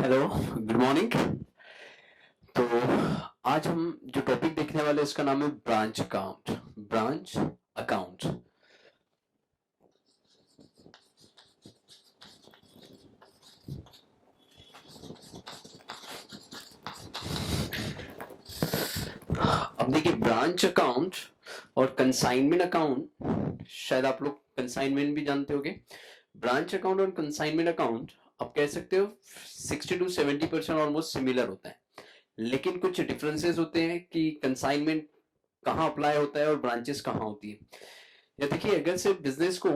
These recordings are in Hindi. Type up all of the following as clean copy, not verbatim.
Hello, good morning. तो आज हम जो टॉपिक देखने वाले हैं उसका नाम है ब्रांच अकाउंट। Branch account. अब देखिए, ब्रांच अकाउंट और कंसाइनमेंट अकाउंट, शायद आप लोग कंसाइनमेंट भी जानते होंगे। ब्रांच अकाउंट और कंसाइनमेंट अकाउंट आप कह सकते हो 60 to 70% ऑलमोस्ट सिमिलर होता है, लेकिन कुछ डिफरेंसेस होते हैं कि कंसाइनमेंट कहाँ अप्लाई होता है और ब्रांचेस कहाँ होती है। या देखिए, अगर से बिजनेस को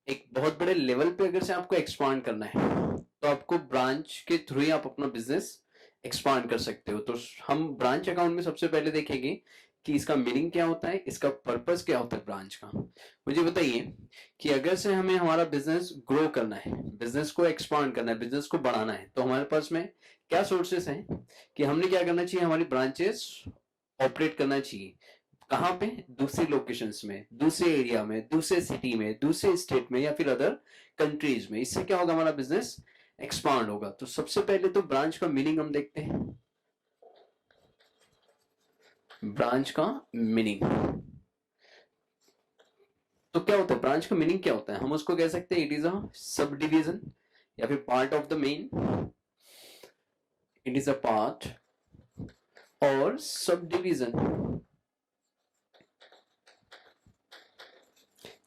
एक बहुत बड़े लेवल पे अगर से आपको एक्सपांड करना है तो आपको ब्रांच के थ्रू ही आप अपना बिजनेस एक्सपांड कर सकते हो। तो हम ब्रांच अकाउंट में सबसे पहले देखेंगे कि इसका मीनिंग क्या होता है, इसका पर्पस क्या होता है ब्रांच का। मुझे बताइए कि अगर से हमें हमारा बिजनेस ग्रो करना है, बिजनेस को एक्सपांड करना है, बिजनेस को बढ़ाना है, तो हमारे पास में क्या सोर्सेस हैं कि हमने क्या करना चाहिए, हमारी ब्रांचेस ऑपरेट करना चाहिए। कहाँ पे? दूसरी लोकेशंस में, दूसरे एरिया में, दूसरे सिटी में, दूसरे स्टेट में या फिर अदर कंट्रीज में। इससे क्या होगा, हमारा बिजनेस एक्सपांड होगा। तो सबसे पहले तो ब्रांच का मीनिंग हम देखते हैं। ब्रांच का मीनिंग तो क्या होता है, ब्रांच का मीनिंग क्या होता है? हम उसको कह सकते हैं it is a sub division या फिर part of the main. It is a part और सब डिविजन,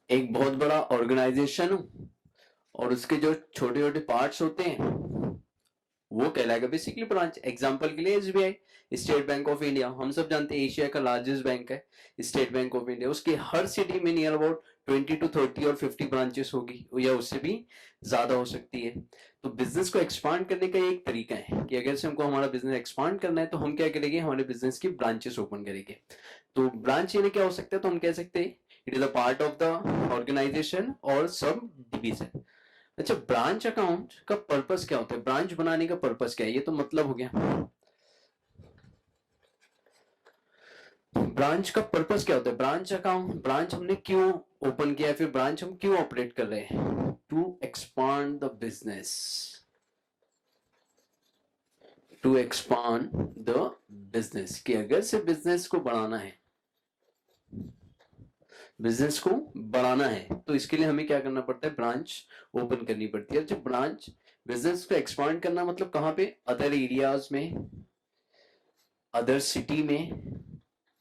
एक बहुत बड़ा ऑर्गेनाइजेशन और उसके जो छोटे छोटे पार्ट्स होते हैं वो कहलाएगा बेसिकली ब्रांच। एग्जांपल के लिए SBI, state bank of India, हम सब जानते हैं एशिया का लार्जेस्ट बैंक है स्टेट बैंक ऑफ इंडिया। उसकी हर सिटी में नियर अबाउट 20 to 30 और 50 ब्रांचेस होगी या उससे भी ज्यादा हो सकती है। तो बिजनेस को एक्सपांड करने का एक तरीका है कि अगर से हमको हमारा बिजनेस एक्सपांड करना है तो हम क्या करेंगे, हमारे बिजनेस की ब्रांचेस ओपन करेंगे। तो ब्रांच यानी क्या हो सकता है, तो हम कह सकते हैं it is a part of the organisation और सब डिवीजन। अच्छा, ब्रांच अकाउंट का पर्पस क्या होता है, ब्रांच बनाने का पर्पस क्या है, ये तो मतलब हो गया। ब्रांच का पर्पस क्या होता है? ब्रांच अकाउंट, ब्रांच हमने क्यों ओपन किया है, फिर ब्रांच हम क्यों ऑपरेट कर रहे हैं? To expand the business, to expand the business, कि अगर से बिजनेस को बढ़ाना है, बिजनेस को बढ़ाना है तो इसके लिए हमें क्या करना पड़ता है, ब्रांच ओपन करनी पड़ती है। जब ब्रांच, बिजनेस को एक्सपांड करना मतलब कहाँ पे? अदर एरियाज में, अदर सिटी में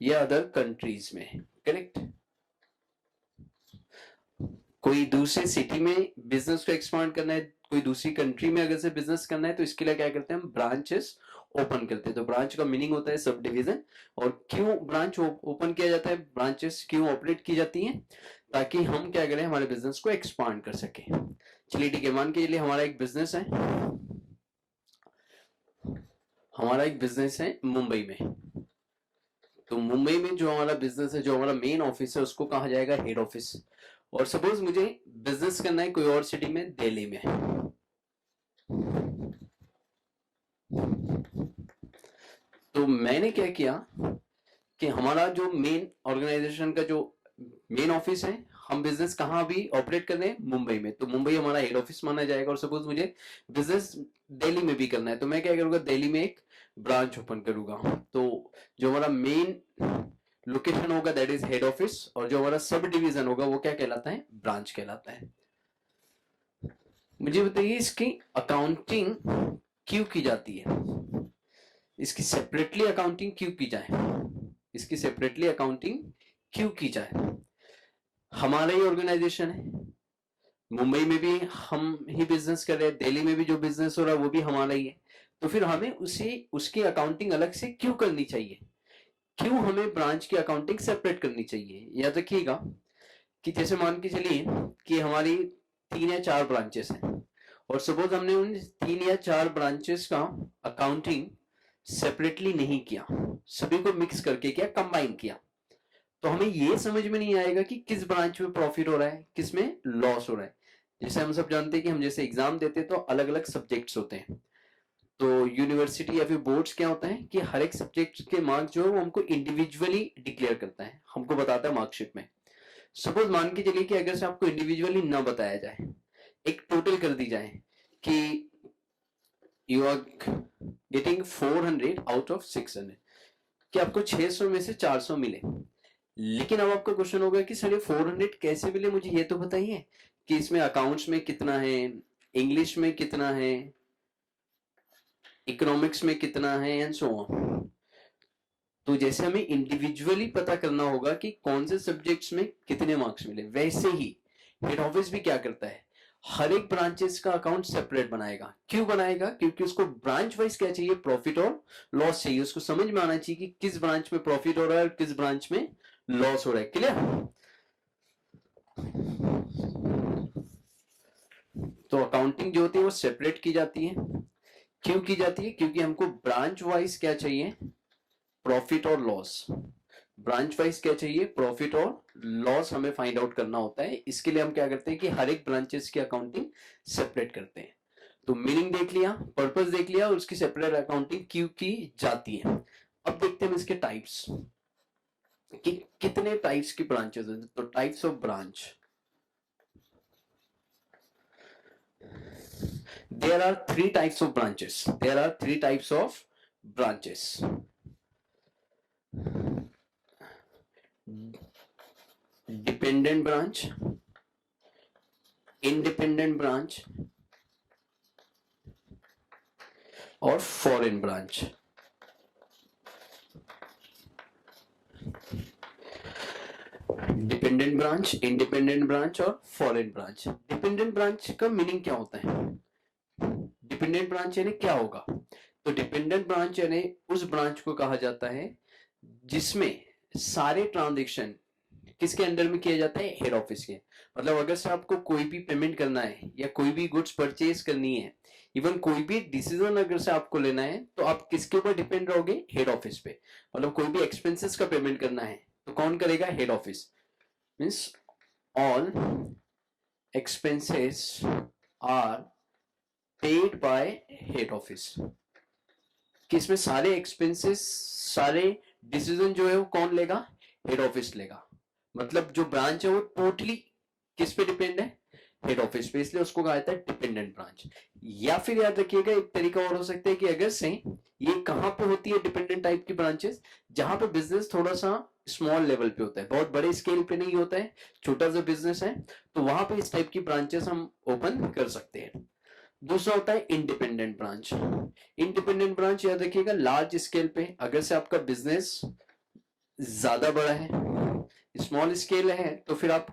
या अदर कंट्रीज में। करेक्ट। कोई दूसरे सिटी में बिजनेस को एक्सपांड करना है, कोई दूसरी कंट्री में अगर से बिजनेस करना है तो इसके लिए क्या करते हैं, हम ब्रांचेस ओपन करते हैं। तो ब्रांच का मीनिंग होता है सब डिवीजन। और क्यों ब्रांच ओपन किया जाता है, ब्रांचेस क्यों ऑपरेट की जाती हैं? ताकि हम क्या करें, हमारे बिजनेस को एक्सपांड कर सके। चलिए ठीक है, मान के चलिए हमारा एक बिजनेस है, हमारा एक बिजनेस है मुंबई में। तो मुंबई में जो हमारा बिजनेस है, जो हमारा मेन ऑफिस है, उसको कहा जाएगा हेड ऑफिस। और सपोज मुझे बिजनेस करना है कोई और सिटी में, दिल्ली में। तो मैंने क्या किया कि हमारा जो मेन ऑर्गेनाइजेशन का जो मेन ऑफिस है, हम बिजनेस कहाँ भी ऑपरेट कर रहे हैं, मुंबई में। तो मुंबई हमारा हेड ऑफिस माना जाएगा। और सपोज मुझे बिजनेस दिल्ली में भी करना है तो मैं क्या करूंगा, दिल्ली में एक ब्रांच ओपन करूंगा। तो जो हमारा मेन लोकेशन होगा दैट इज हेड ऑफिस, और जो हमारा सब डिवीजन होगा वो क्या कहलाता है, ब्रांच कहलाता है। मुझे बताइए इसकी अकाउंटिंग क्यों की जाती है, इसकी सेपरेटली अकाउंटिंग क्यों की जाए, इसकी सेपरेटली अकाउंटिंग क्यों की जाए? हमारा ही ऑर्गेनाइजेशन है, मुंबई में भी हम ही बिजनेस कर रहे हैं, दिल्ली में भी जो बिजनेस हो रहा है वो भी हमारा ही है। तो फिर हमें उसी उसकी अकाउंटिंग अलग से क्यों करनी चाहिए, क्यों हमें ब्रांच की अकाउंटिंग सेपरेट करनी चाहिए? याद रखिएगा कि जैसे मान के चलिए कि हमारी 3 या 4 ब्रांचेस हैं और सपोज हमने उन 3 या 4 ब्रांचेस का अकाउंटिंग सेपरेटली नहीं किया, सभी को मिक्स करके क्या, कंबाइन किया, तो हमें ये समझ में नहीं आएगा कि किस ब्रांच में प्रॉफिट हो रहा है, किस में लॉस हो रहा है। जैसे हम सब जानते हैं कि हम जैसे एग्जाम देते हैं तो अलग अलग सब्जेक्ट्स होते हैं। तो यूनिवर्सिटी या फिर बोर्ड्स क्या होता है कि हर एक सब्जेक्ट के मार्क्स जो है वो हमको इंडिविजुअली डिक्लेयर करता है, हमको बताता है मार्कशीट में। सपोज मान के चलिए कि अगर से आपको इंडिविजुअली ना बताया जाए, एक टोटल कर दी जाए कि you are getting 400 out of 600, कि आपको 600 में से 400 मिले। लेकिन अब आपका क्वेश्चन होगा कि सर ये 400 कैसे मिले, मुझे ये तो बताइए कि इसमें अकाउंट्स में कितना है, इंग्लिश में कितना है, इकोनॉमिक्स में कितना है, एंड सो ऑन। तो जैसे हमें इंडिविजुअली पता करना होगा कि कौन से सब्जेक्ट्स में कितने मार्क्स मिले, वैसे ही हेड ऑफिस भी क्या करता है, हर एक ब्रांचेस का अकाउंट सेपरेट बनाएगा। क्यों बनाएगा? क्योंकि उसको ब्रांच वाइज क्या चाहिए, प्रॉफिट और लॉस चाहिए। उसको समझ में आना चाहिए कि किस ब्रांच में प्रॉफिट हो रहा है और किस ब्रांच में लॉस हो रहा है। क्लियर? तो अकाउंटिंग जो होती है वो सेपरेट की जाती है। क्यों की जाती है? क्योंकि हमको ब्रांच वाइज क्या चाहिए, प्रॉफिट और लॉस। ब्रांच वाइज क्या चाहिए, प्रॉफिट और लॉस हमें फाइंड आउट करना होता है। इसके लिए हम क्या करते हैं कि हर एक ब्रांचेस की अकाउंटिंग सेपरेट करते हैं। तो मीनिंग देख लिया, पर्पस देख लिया, और उसकी सेपरेट अकाउंटिंग क्यों की जाती है। अब देखते हैं इसके टाइप्स कि कितने टाइप्स की ब्रांचेस हैं। तो types of branch, there are three types of branches. There are three types of branches. Dependent branch, independent branch और foreign branch. Dependent branch, independent branch और फॉरेन ब्रांच। डिपेंडेंट ब्रांच का मीनिंग क्या होता है? डिपेंडेंट ब्रांच यानी क्या होगा? तो डिपेंडेंट ब्रांच यानी उस ब्रांच को कहा जाता है जिसमें सारे ट्रांजैक्शन किसके अंडर में किया जाता है, हेड ऑफिस के। मतलब अगर से आपको कोई भी पेमेंट करना है या कोई भी गुड्स परचेज करनी है, इवन कोई भी डिसीजन अगर से आपको लेना है, तो आप किसके ऊपर डिपेंड रहोगे, हेड ऑफिस पे। मतलब कोई भी एक्सपेंसेस का पेमेंट करना है तो कौन करेगा, head office. Means all expenses are paid by head office. कि इसमें सारे एक्सपेंसेस, सारे डिसीजन जो है वो कौन लेगा, हेड ऑफिस लेगा। मतलब जो ब्रांच है वो टोटली किस पे डिपेंड है, हेड ऑफिस पे, इसलिए उसको कहा जाता है डिपेंडेंट ब्रांच। या फिर याद रखिएगा एक तरीका और हो सकता है कि अगर से ये कहां पे होती है डिपेंडेंट टाइप की ब्रांचेस, जहां पे बिजनेस थोड़ा सा स्मॉल लेवल पे होता है, बहुत बड़े स्केल पे नहीं होता है, छोटा सा बिजनेस है, तो वहां पे इस टाइप की ब्रांचेस हम ओपन कर सकते हैं। दूसरा होता है इंडिपेंडेंट ब्रांच। इंडिपेंडेंट ब्रांच याद रखिएगा लार्ज स्केल पे, अगर से आपका बिजनेस ज्यादा बड़ा है, स्मॉल स्केल है, तो फिर आप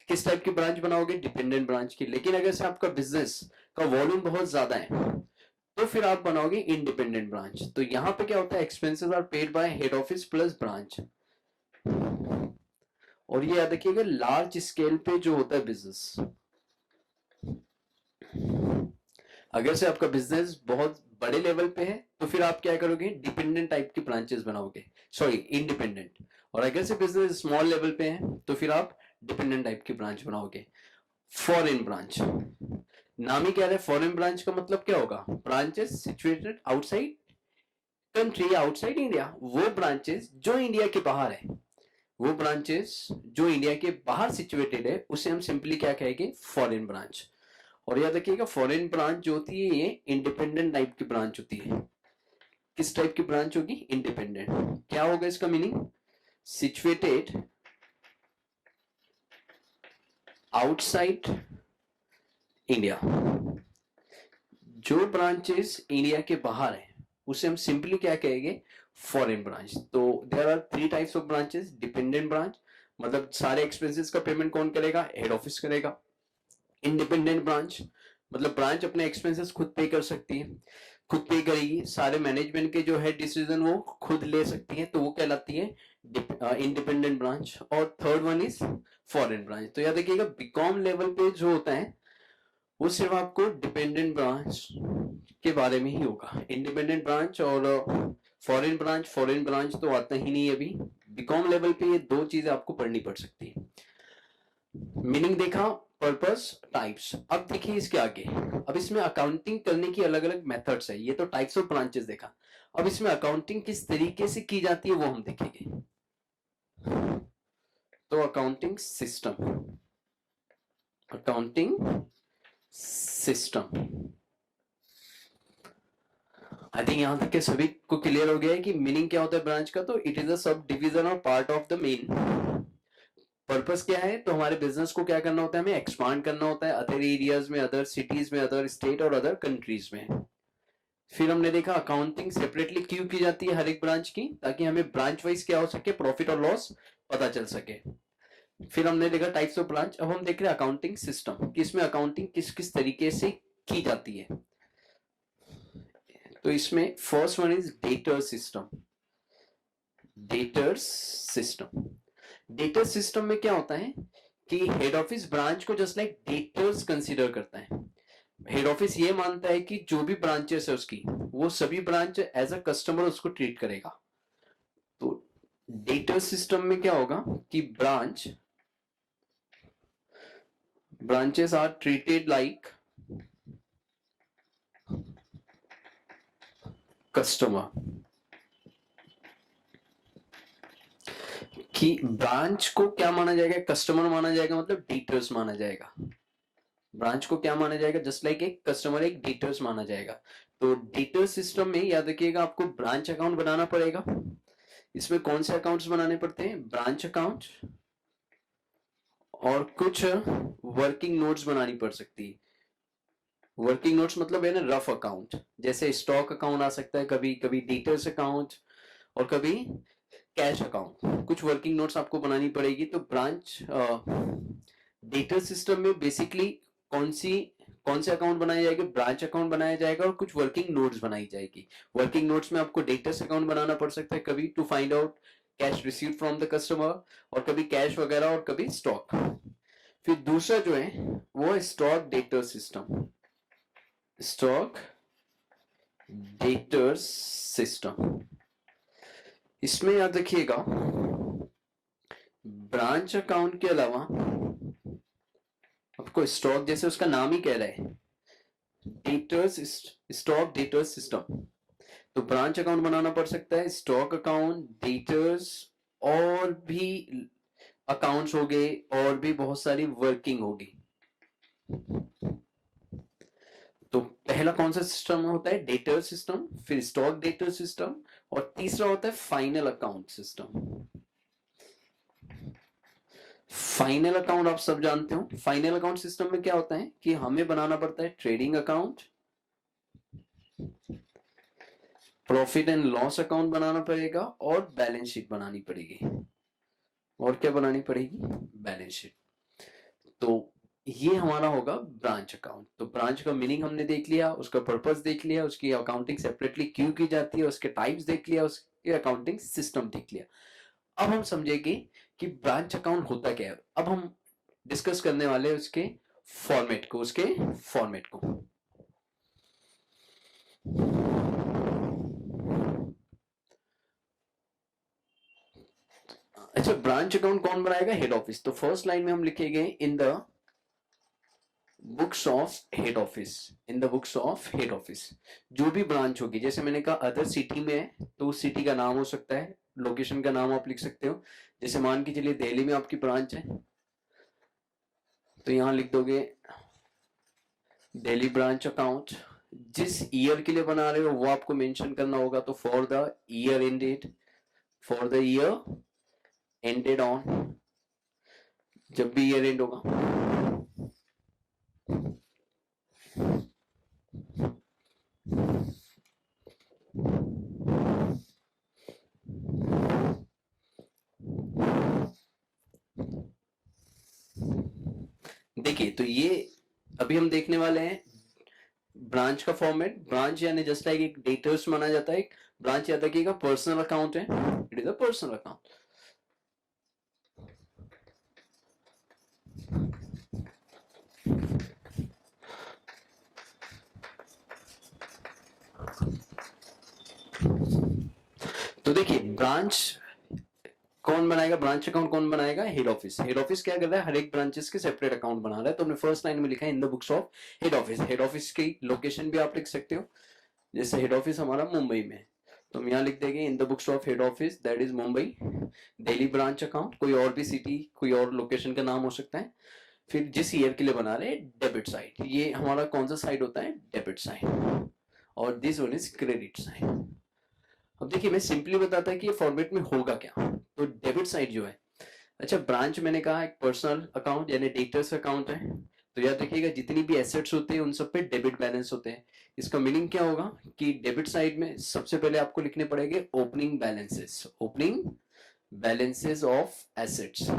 किस टाइप की ब्रांच बनाओगे, डिपेंडेंट ब्रांच की। लेकिन अगर से आपका बिजनेस का वॉल्यूम बहुत ज्यादा है तो फिर आप बनाओगे इंडिपेंडेंट ब्रांच। तो यहां पे क्या होता है, expenses are paid by head office plus branch. और ये याद रखिएगा लार्ज स्केल पे जो होता है बिजनेस, अगर से आपका बिजनेस बहुत बड़े लेवल पे है तो फिर आप क्या करोगे, डिपेंडेंट टाइप की ब्रांचेस बनाओगे, सॉरी इंडिपेंडेंट। और अगर से बिजनेस स्मॉल लेवल पे है तो फिर आप डिपेंडेंट टाइप की ब्रांच बनाओगे। फॉरेन ब्रांच, नाम ही क्या है, फॉरेन ब्रांच का मतलब क्या होगा, branches situated outside country, outside India. वो ब्रांचेस जो इंडिया के बाहर है, वो ब्रांचेस जो इंडिया के बाहर सिचुएटेड है, उसे हम सिंपली क्या कहेंगे, फॉरेन ब्रांच। और याद रखिएगा फॉरेन ब्रांच जो होती है ये इंडिपेंडेंट टाइप की ब्रांच होती है। किस टाइप की ब्रांच होगी, इंडिपेंडेंट। क्या होगा इसका मीनिंग, सिचुएटेड आउटसाइड इंडिया। जो ब्रांचेस इंडिया के बाहर है उसे हम सिंपली क्या कहेंगे, फॉरेन ब्रांच। तो there are three types of branches. Dependent branch मतलब सारे एक्सपेंसेस का पेमेंट कौन करेगा, हेड ऑफिस करेगा। इंडिपेंडेंट ब्रांच मतलब ब्रांच अपने एक्सपेंसेस खुद पे कर सकती है, खुद पे करेगी, सारे मैनेजमेंट के जो है डिसीजन वो खुद ले सकती है, तो वो कहलाती है इंडिपेंडेंट ब्रांच। और third one is foreign branch. तो याद रखिएगा बीकॉम लेवल पे जो होता है वो सिर्फ आपको डिपेंडेंट ब्रांच के बारे में ही होगा। इंडिपेंडेंट ब्रांच और फॉरेन ब्रांच तो आता ही नहीं है अभी। बीकॉम लेवल पे ये दो चीजें आपको पढ़नी पड़ सकती है। मीनिंग देखा, पर्पस, टाइप्स। अब देखिए इसके आगे, अब इसमें अकाउंटिंग करने की अलग अलग मेथड्स है। ये तो टाइप्स ऑफ ब्रांचेस देखा, अब इसमें अकाउंटिंग किस तरीके से की जाती है वो हम देखेंगे। तो accounting system, accounting system I think यहाँ तक के सभी को क्लियर हो गया है कि मीनिंग क्या होता है ब्रांच का। तो it is a sub division और part of the main. Purpose क्या है, तो हमारे बिजनेस को क्या करना होता है, हमें एक्सपांड करना होता है अदर एरियाज में, अदर सिटीज में, अदर स्टेट और अदर कंट्रीज में। फिर हमने देखा अकाउंटिंग सेपरेटली क्यों की जाती है हर एक ब्रांच की, ताकि हमें ब्रांच वाइज क्या हो सके, प्रॉफिट और लॉस पता चल सके। फिर हमने देखा टाइप्स ऑफ ब्रांच। अब हम देख रहे हैं अकाउंटिंग सिस्टम कि इसमें अकाउंटिंग किस किस तरीके से की जाती है। तो इसमें first one is debtor system. Debtor system, debtor system में क्या होता है कि हेड ऑफिस ब्रांच को जस्ट लाइक डेटर्स कंसीडर करता है। हेड ऑफिस ये मानता है कि जो भी ब्रांचेस है उसकी, वो सभी ब्रांच एज अ कस्टमर उसको ट्रीट करेगा। तो डेटर सिस्टम में क्या होगा कि branches are treated like customer। कि ब्रांच को क्या माना जाएगा, कस्टमर माना जाएगा, मतलब डेटर्स माना जाएगा। ब्रांच को क्या माना जाएगा, जस्ट लाइक एक कस्टमर एक डेटर्स माना जाएगा। तो डेटर सिस्टम में याद रखिएगा आपको ब्रांच अकाउंट बनाना पड़ेगा। इसमें कौन से अकाउंट्स बनाने पड़ते हैं, ब्रांच अकाउंट और कुछ वर्किंग नोट्स बनानी पड़ सकती है। वर्किंग नोट्स मतलब है ना रफ अकाउंट, जैसे स्टॉक अकाउंट आ सकता है, कभी कभी डेटर्स अकाउंट और कभी कैश अकाउंट। कुछ वर्किंग नोट्स आपको बनानी पड़ेगी। तो ब्रांच डेटा सिस्टम में बेसिकली कौन से अकाउंट बनाए जाएंगे, ब्रांच अकाउंट बनाया जाएगा और कुछ वर्किंग नोट्स बनाई जाएगी। वर्किंग नोट्स में आपको डेटर्स अकाउंट बनाना पड़ सकता है कभी to find out cash receive from the customer, और कभी कैश वगैरह, और कभी स्टॉक। फिर दूसरा जो है वो है stock debtor system. Stock debtor system, इसमें याद रखिएगा ब्रांच अकाउंट के अलावा आपको स्टॉक, जैसे उसका नाम ही कह रहा है डेटर्स, स्टॉक डेटर्स सिस्टम। तो ब्रांच अकाउंट बनाना पड़ सकता है, स्टॉक अकाउंट, डेटर्स, और भी अकाउंट्स हो गए, और भी बहुत सारी वर्किंग होगी। तो पहला कौन सा सिस्टम होता है, डेटर सिस्टम, फिर स्टॉक डेटर सिस्टम, और तीसरा होता है final account system. Final account आप सब जानते हो। फाइनल अकाउंट सिस्टम में क्या होता है कि हमें बनाना पड़ता है trading account, profit and loss account बनाना पड़ेगा, और बैलेंस शीट बनानी पड़ेगी। और क्या बनानी पड़ेगी, बैलेंस शीट। तो ये हमारा होगा ब्रांच अकाउंट। तो ब्रांच का मीनिंग हमने देख लिया, उसका पर्पस देख लिया, उसकी अकाउंटिंग सेपरेटली क्यों की जाती है, उसके टाइप्स देख लिया, उसके अकाउंटिंग सिस्टम देख लिया। अब हम समझेंगे कि ब्रांच अकाउंट होता क्या है। अब हम डिस्कस करने वाले हैं उसके फॉर्मेट को, अच्छा, ब्रांच अकाउंट कौन बनाएगा, हेड ऑफिस। तो फर्स्ट लाइन में हम लिखेंगे in the books of head office. In the books of head office जो भी ब्रांच होगी, जैसे मैंने कहा अदर सिटी में है तो उस सिटी का नाम हो सकता है, लोकेशन का नाम आप लिख सकते हो। जैसे मान के चलिए दिल्ली में आपकी ब्रांच है, तो यहां लिख दोगे दिल्ली ब्रांच अकाउंट। जिस ईयर के लिए बना रहे हो वो आपको मेंशन करना होगा। तो for the year ended, for the year ended on, जब भी ईयर एंड होगा। देखिए, तो ये अभी हम देखने वाले हैं ब्रांच का फॉर्मेट। ब्रांच यानी जस्ट लाइक एक डेटर्स माना जाता है। एक ब्रांच याद रखिएगा पर्सनल अकाउंट है, it is a personal account. तो देखिए ब्रांच कौन बनाएगा, ब्रांच अकाउंट कौन बनाएगा, हेड ऑफिस। हेड ऑफिस क्या कर रहा है, हर एक ब्रांचेस के सेपरेट अकाउंट बना रहा है। तो हमने फर्स्ट लाइन में लिखा है in the books of head office. Head office की लोकेशन भी आप लिख सकते हो, जैसे हेड ऑफिस हमारा मुंबई में है तो हम यहाँ लिख देंगे in the books of head office that is Mumbai, Delhi branch account. कोई और भी सिटी, कोई और लोकेशन का नाम हो सकता है। फिर जिस ईयर के लिए बना रहे हैं डेबिट साइड, ये हमारा कौन सा साइड होता है, डेबिट साइड। और this one is credit side. अब देखिए मैं सिंपली बताता कि ये फॉर्मेट में होगा क्या। तो डेबिट साइड जो है, अच्छा ब्रांच मैंने कहा एक पर्सनल अकाउंट यानी डेटर्स अकाउंट है। तो याद रखिएगा जितनी भी एसेट्स होते हैं उन सब पे डेबिट बैलेंस होते हैं। इसका मीनिंग क्या होगा कि डेबिट साइड में सबसे पहले आपको लिखने पड़ेंगे opening balances, opening balances of assets,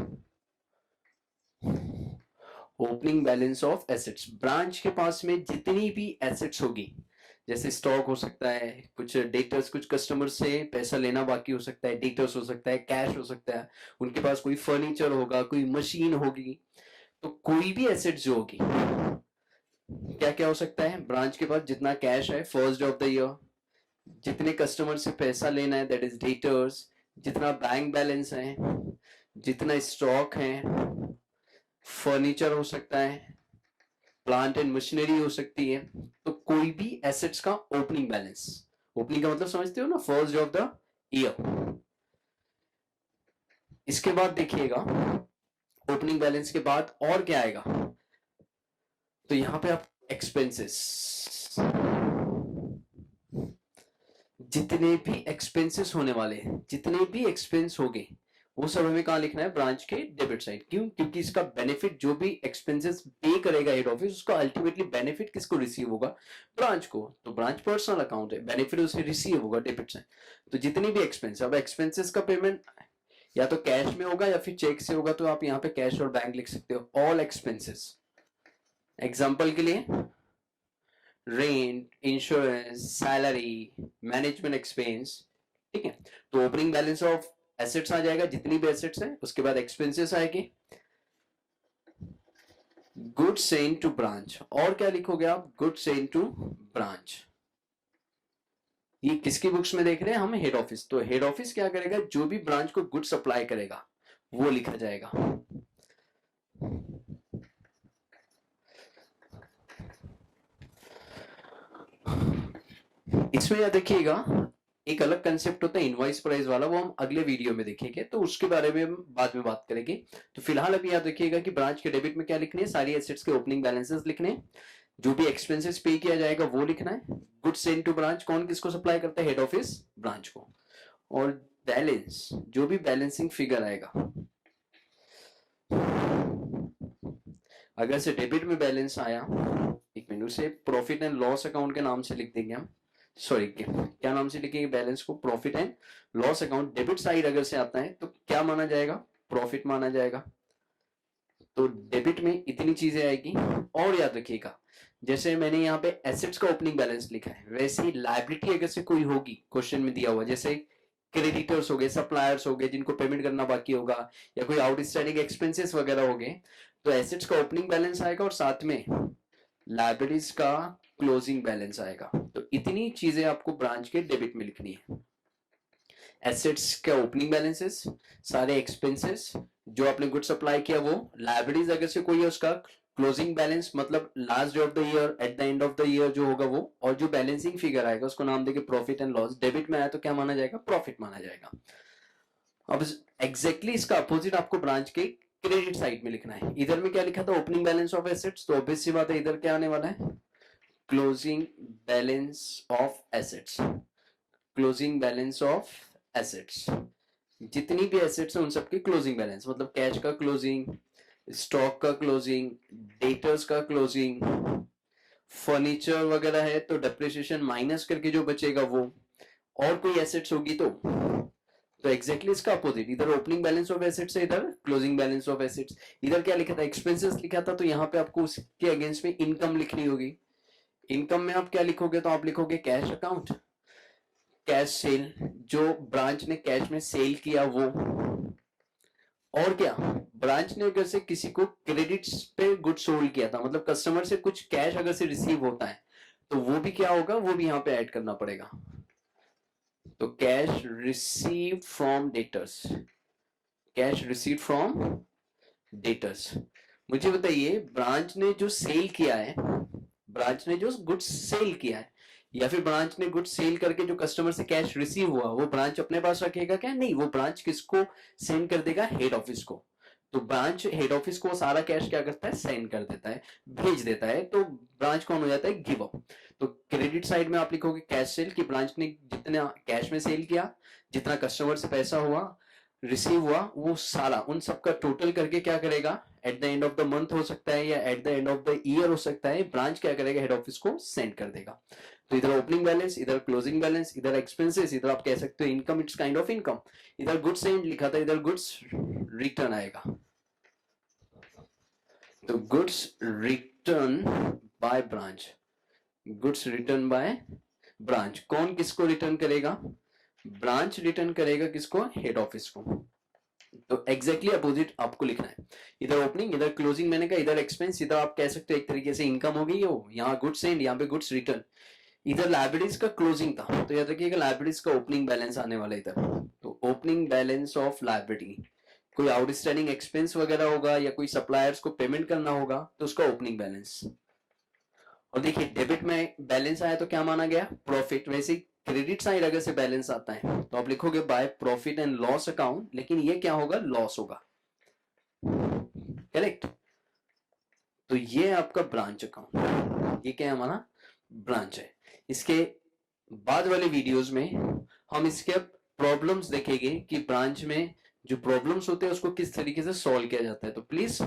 opening balance of assets. Branch के पास में जितनी भी एसेट्स होगी, जैसे स्टॉक हो सकता है, कुछ डेटर्स, कुछ कस्टमर से पैसा लेना बाकी हो सकता है, डेटर्स हो सकता है, कैश हो सकता है, उनके पास कोई फर्नीचर होगा, कोई मशीन होगी। तो कोई भी एसेट जो होगी, क्या क्या हो सकता है, ब्रांच के पास जितना कैश है फर्स्ट ऑफ द ईयर, जितने कस्टमर से पैसा लेना है दैट इज डेटर्स, जितना बैंक बैलेंस है, जितना स्टॉक है, फर्नीचर हो सकता है, प्लांट एंड मशीनरी हो सकती है। तो कोई भी एसेट्स का ओपनिंग बैलेंस, ओपनिंग का मतलब समझते हो ना, फर्स्ट ऑफ द ईयर। इसके बाद देखिएगा ओपनिंग बैलेंस के बाद और क्या आएगा, तो यहां पे आप एक्सपेंसेस, जितने भी एक्सपेंसेस होने वाले हैं, जितने भी एक्सपेंस होंगे वो सब हमें कहां लिखना है, ब्रांच के डेबिट साइड। क्यों? क्योंकि इसका बेनिफिट, जो भी एक्सपेंसेस पे करेगा हेड ऑफिस, उसका अल्टीमेटली बेनिफिट किसको रिसीव होगा, ब्रांच को। तो ब्रांच पर्सनल अकाउंट है, बेनिफिट उसे रिसीव होगा डेबिट साइड। तो जितनी भी एक्सपेंस, अब एक्सपेंसेस का पेमेंट या तो कैश में होगा या फिर चेक से होगा, तो आप यहाँ पे कैश और बैंक लिख सकते हो, ऑल एक्सपेंसेस। एग्जाम्पल के लिए rent, insurance, salary, management expense, ठीक है। तो ओपनिंग बैलेंस ऑफ एसेट्स आ जाएगा, जितनी भी एसेट्स है, उसके बाद एक्सपेंसेस आएगी, गुड्स सेंड टू ब्रांच, और क्या लिखोगे आप, गुड्स सेंड टू ब्रांच। ये किसकी बुक्स में देख रहे हैं हम, हेड ऑफिस। तो हेड ऑफिस क्या करेगा, जो भी ब्रांच को गुड सप्लाई करेगा वो लिखा जाएगा। इसमें याद देखिएगा एक अलग कंसेप्ट होता है इनवॉइस प्राइस वाला, वो हम अगले वीडियो में देखेंगे, तो उसके बारे में हम बाद में बात करेंगे। तो फिलहाल अभी याद रखिएगा कि ब्रांच के डेबिट में क्या लिखने है, सारी एसेट्स के ओपनिंग बैलेंसेस लिखने हैं, जो भी एक्सपेंसेस पे किया जाएगा वो लिखना है, गुड्स सेंड टू ब्रांच, कौन किसको सप्लाई करता है, हेड ऑफिस ब्रांच को, और बैलेंस, जो भी बैलेंसिंग फिगर आएगा, अगर से डेबिट में बैलेंस आया, एक मिनट, उसे प्रॉफिट एंड लॉस अकाउंट के नाम से लिख देंगे हम, सॉरी क्या नाम से लिखेंगे बैलेंस को, profit and loss account. Debit side अगर से आता है तो क्या माना जाएगा, प्रॉफिट माना जाएगा। तो डेबिट में इतनी चीजें आएगी। और याद रखिएगा जैसे मैंने यहाँ पे एसेट्स का ओपनिंग बैलेंस लिखा है, वैसे ही लायबिलिटी अगर से कोई होगी क्वेश्चन में दिया हुआ, जैसे क्रेडिटर्स हो गए, सप्लायर्स हो गए जिनको पेमेंट करना बाकी होगा, या कोई आउटस्टैंडिंग एक्सपेंसेस वगैरह हो गए, तो एसेट्स का ओपनिंग बैलेंस आएगा और साथ में लायबिलिटीज का क्लोजिंग बैलेंस आएगा। तो इतनी चीजें आपको ब्रांच के डेबिट में लिखनी है, एसेट्स का ओपनिंग बैलेंसेस, सारे एक्सपेंसेस, जो आपने गुड सप्लाई किया वो, लायबिलिटीज अगर से कोई है उसका क्लोजिंग बैलेंस, मतलब last day of the year, at the end of the year जो होगा वो, और जो बैलेंसिंग फिगर आएगा उसको नाम देके प्रॉफिट एंड लॉस। डेबिट में आया तो क्या माना जाएगा, प्रॉफिट माना जाएगा। अब एग्जैक्टली इसका अपोजिट आपको ब्रांच के क्रेडिट साइड में लिखना है। इधर में क्या लिखा था, ओपनिंग बैलेंस ऑफ एसेट्स, तो ऑब्वियस सी बात है इधर क्या आने वाला है, closing balance of assets, closing balance of assets, जितनी भी एसेट्स हैं उन सबकी क्लोजिंग बैलेंस, मतलब कैश का क्लोजिंग, स्टॉक का क्लोजिंग, डेटर्स का क्लोजिंग, फर्नीचर वगैरह है तो डेप्रिसिएशन माइनस करके जो बचेगा वो, और कोई एसेट्स होगी तो एग्जैक्टली इसका अपोजिट, इधर ओपनिंग बैलेंस ऑफ एसेट्स है, इधर क्लोजिंग बैलेंस ऑफ एसेट्स। इधर क्या लिखा था, एक्सपेंसेस लिखा था, तो यहाँ पे आपको उसके अगेंस्ट में इनकम लिखनी होगी। इनकम में आप क्या लिखोगे, तो आप लिखोगे कैश अकाउंट, कैश सेल, जो ब्रांच ने कैश में सेल किया वो, और क्या, ब्रांच ने अगर से किसी को क्रेडिट पे गुड सोल्ड किया था, मतलब कस्टमर से कुछ कैश अगर से रिसीव होता है तो वो भी क्या होगा, वो भी यहाँ पे ऐड करना पड़ेगा। तो cash receive from debtors, cash receive from debtors. मुझे बताइए ब्रांच ने जो सेल किया है, ब्रांच ने जो गुड्स सेल किया है, या फिर ब्रांच ने गुड्स सेल करके जो कस्टमर से कैश रिसीव हुआ वो ब्रांच अपने पास रखेगा क्या, नहीं, वो ब्रांच किसको सेंड कर देगा, हेड ऑफिस को। तो ब्रांच हेड ऑफिस को सारा कैश क्या करता है, सेंड कर देता है, भेज देता है, तो ब्रांच कौन हो जाता है, गिव अप। तो क्रेडिट साइड में आप लिखोगे कैश सेल, कि ब्रांच ने जितना कैश में सेल किया, जितना कस्टमर से पैसा हुआ रिसीव हुआ, वो सारा उन सबका टोटल करके क्या करेगा, at the end of the month हो सकता है या at the end of the year हो सकता है, ब्रांच क्या करेगा, हेड ऑफिस को सेंड कर देगा। तो इधर ओपनिंग बैलेंस, इधर क्लोजिंग बैलेंस, इधर एक्सपेंसेस, इधर आप कह सकते हो income, it's kind of income. इधर गुड्स एंड लिखा था, इधर गुड्स रिटर्न आएगा। तो goods return by branch, goods return by branch, कौन किसको रिटर्न करेगा, ब्रांच रिटर्न करेगा किसको, हेड ऑफिस को। तो एग्जैक्टली अपोजिट आपको लिखना है, इधर ओपनिंग इधर क्लोजिंग, मैंने कहा इधर एक्सपेंस, इधर आप कह सकते हो एक तरीके से इनकम हो गई हो, यहाँ गुड्स एंड यहाँ पे गुड्स रिटर्न, इधर लाइबिलिटीज का क्लोजिंग था, तो याद रखिएगा लाइबिलिटीज का ओपनिंग बैलेंस आने वाला इधर। तो ओपनिंग बैलेंस ऑफ लाइबिलिटी, कोई आउटस्टैंडिंग एक्सपेंस वगैरह होगा या कोई सप्लायर्स को पेमेंट करना होगा तो उसका ओपनिंग बैलेंस। और देखिए डेबिट में बैलेंस आया तो क्या माना गया, प्रॉफिट। वैसे क्रेडिट साइड अगर से बैलेंस आता है तो आप लिखोगे by profit and loss account, लेकिन ये क्या होगा, लॉस होगा, करेक्ट। तो ये आपका ब्रांच अकाउंट, ये क्या है, हमारा ब्रांच है। इसके बाद वाले वीडियोस में हम इसके प्रॉब्लम्स देखेंगे कि ब्रांच में जो प्रॉब्लम्स होते हैं उसको किस तरीके से सॉल्व किया जाता है। तो प्लीज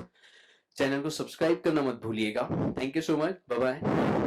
चैनल को सब्सक्राइब करना मत भूलिएगा। Thank you so much, bye bye.